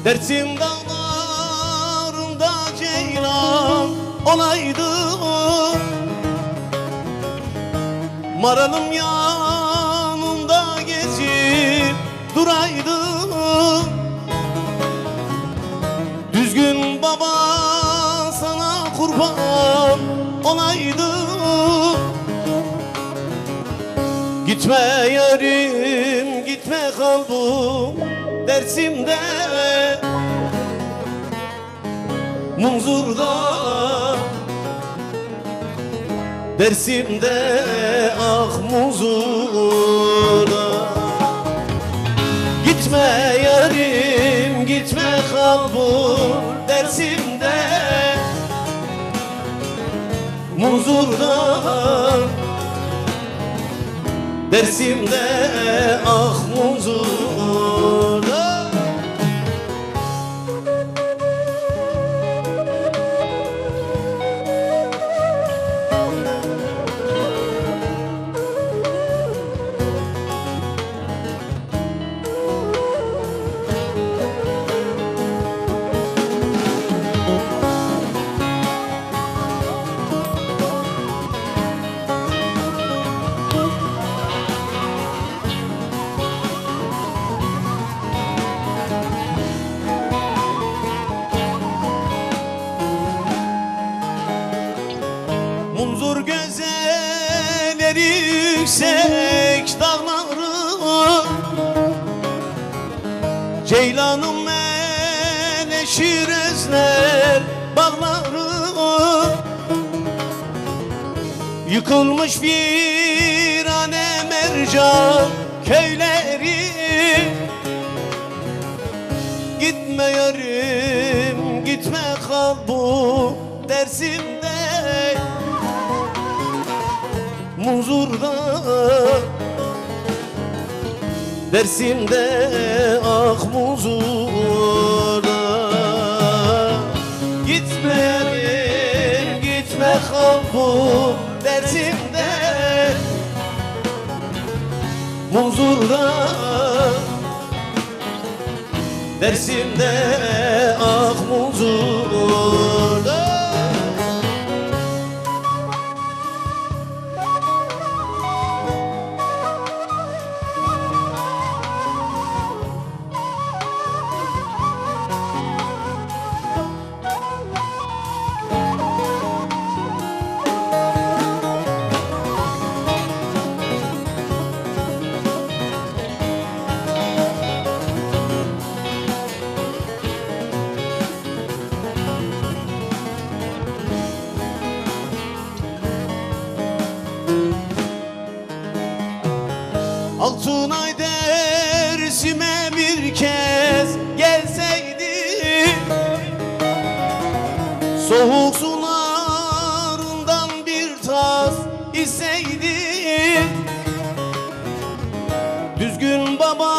Dersim dağlarında ceylan olaydım, Maralım yanında gezip duraydım. Düzgün baba sana kurban olaydım. Gitme yarim gitme kal bu Dersim'de, Munzur'da, Dersim'de, ah Munzur'da. Gitme yarim gitme kal bu Dersim'de, Munzur'da, Dersim'de, ah Munzur'da. Munzur güzelleri yüksek dağları, Ceylanım meleşir ezler bağları. Yıkılmış virane mercan köyleri. Gitme yarim gitme kal bu Dersim'de, Munzur'da, Dersim'de, ah Munzur'da. Gitme yarim gitme kal bu Dersim'de, Munzur'da, Dersim'de, ah Munzur'da. Altınay Dersim'e bir kez gelseydi, soğuk sularından bir tas içseydi. Düzgün baba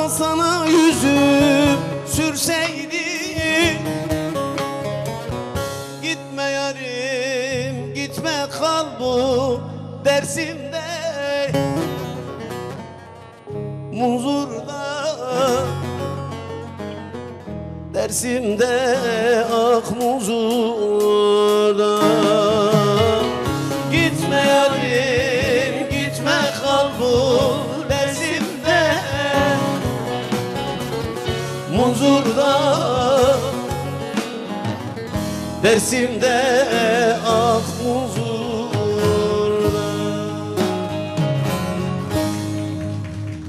sana yüzüm sürseydi. Gitme yarim gitme kal bu Dersim'de, Munzur'da, Dersim'de, ah Munzur'da. Gitme yarim gitme kal bu Dersim'de, Munzur'da, Dersim'de, ah